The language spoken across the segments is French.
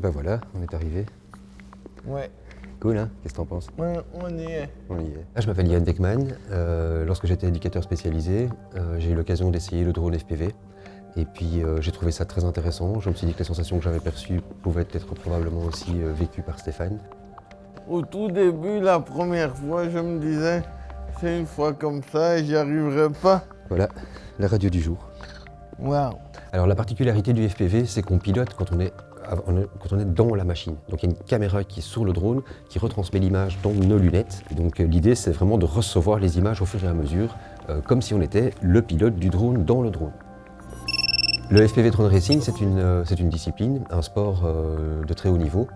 Bah voilà, on est arrivé. Ouais, Cool, hein? Qu'est-ce que t'en penses? ouais, on y est. On y est. Je m'appelle Yann Beckman. Lorsque j'étais éducateur spécialisé, j'ai eu l'occasion d'essayer le drone FPV. Et puis j'ai trouvé ça très intéressant. Je me suis dit que les sensations que j'avais perçues pouvaient être probablement aussi vécues par Stéphane. Au tout début, la première fois, je me disais, c'est une fois comme ça et j'y arriverai pas. Voilà, la radio du jour. Waouh. Alors la particularité du FPV, c'est qu'on pilote quand on est dans la machine. Donc il y a une caméra qui est sur le drone, qui retransmet l'image dans nos lunettes. Et donc l'idée, c'est vraiment de recevoir les images au fur et à mesure, comme si on était le pilote du drone dans le drone. Le FPV Drone Racing, c'est une discipline, un sport de très haut niveau,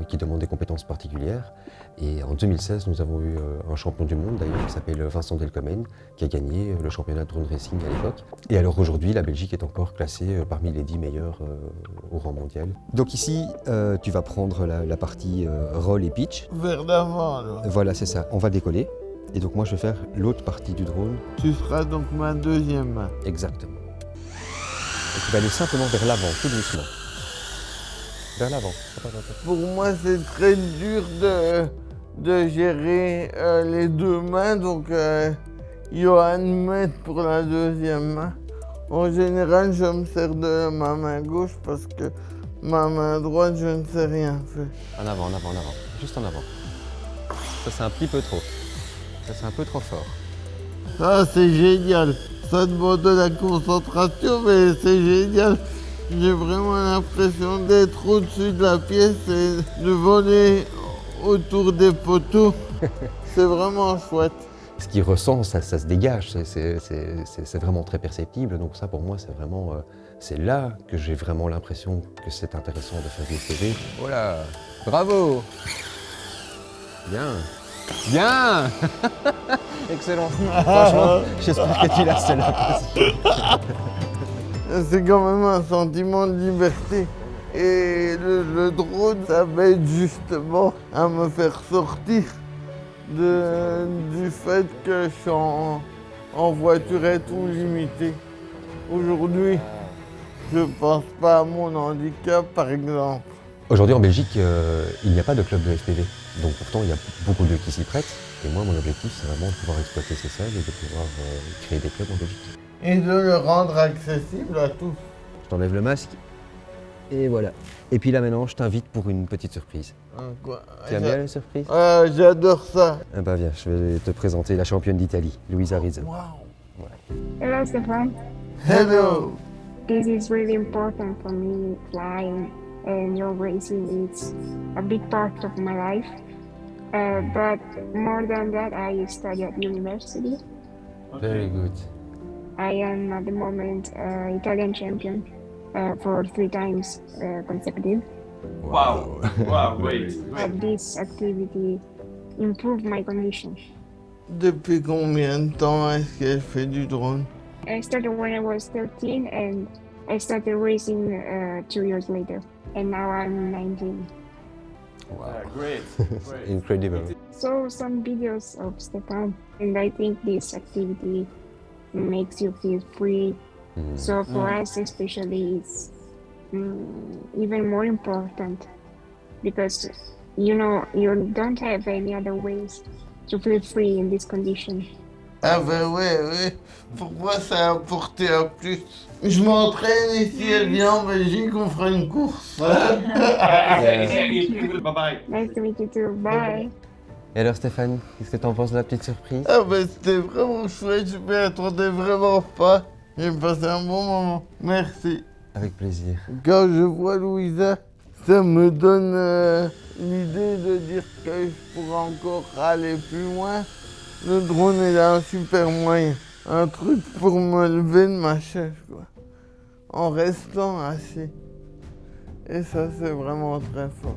qui demande des compétences particulières. Et en 2016, nous avons eu un champion du monde d'ailleurs qui s'appelle Vincent Delcomen, qui a gagné le championnat de drone racing à l'époque. Et alors aujourd'hui, la Belgique est encore classée parmi les 10 meilleurs au rang mondial. Donc ici, tu vas prendre la partie roll et pitch. Vers l'avant, alors. Voilà, c'est ça. On va décoller. Et donc moi, je vais faire l'autre partie du drone. Tu seras donc ma deuxième main. Exactement. Et tu vas aller simplement vers l'avant, tout doucement. Vers l'avant. Pour moi, c'est très dur de gérer les deux mains, donc Johan m'aide pour la deuxième main. En général, je me sers de ma main gauche parce que ma main droite, je ne sais rien faire. En avant, en avant, en avant. Juste en avant. Ça, c'est un petit peu trop. Ça, c'est un peu trop fort. Ça, c'est génial. Ça demande de la concentration, mais c'est génial. J'ai vraiment l'impression d'être au-dessus de la pièce et de voler autour des poteaux. C'est vraiment chouette. Ce qu'il ressent, ça se dégage. C'est vraiment très perceptible. Donc ça, pour moi, c'est vraiment... c'est là que j'ai vraiment l'impression que c'est intéressant de faire du FPV. Voilà. Bravo. Bien. Bien. Excellent. Franchement, j'espère que tu l'as celle-là. C'est quand même un sentiment de liberté. Et le drone, ça m'aide justement à me faire sortir du fait que je suis en voiturette ou limité. Aujourd'hui, je pense pas à mon handicap, par exemple. Aujourd'hui, en Belgique, il n'y a pas de club de FPV. Donc pourtant, il y a beaucoup de qui s'y prêtent. Et moi, mon objectif, c'est vraiment de pouvoir exploiter ces salles et de pouvoir créer des clubs en Belgique. Et de le rendre accessible à tous. Je t'enlève le masque. Et voilà. Et puis là, maintenant, je t'invite pour une petite surprise. Quoi? Tu aimes bien les surprises? J'adore ça. Ah bah viens, je vais te présenter la championne d'Italie, Luisa Rizzo. Wow. Hello, Stefan. Hello. This is really important for me, flying and your racing is a big part of my life. But more than that, I study at university. Very good. I am at the moment Italian champion for 3 times consecutive. Wow, wow, great. But this activity improved my condition. Depuis combien de temps est-ce qu'elle fait du drone? I started when I was 13 and I started racing 2 years later. And now I'm 19. Wow. Great, great. Incredible. Saw some videos of Stefan, and I think this activity makes you feel free. So for us, especially, it's even more important because you know you don't have any other ways to feel free in this condition. Ah ben ouais. Pour moi, ça a apporté un plus. Je m'entraîne et si elle vient en Belgique, on fera une course. Bye bye. Nice to meet you too. Bye. Et alors Stéphane, qu'est-ce que t'en penses de la petite surprise? Ah ben c'était vraiment chouette, je m'y attendais vraiment pas. J'ai passé un bon moment. Merci. Avec plaisir. Quand je vois Louisa, ça me donne l'idée de dire que je pourrais encore aller plus loin. Le drone est un super moyen. Un truc pour me lever de ma chaise, quoi. En restant assis. Et ça, c'est vraiment très fort.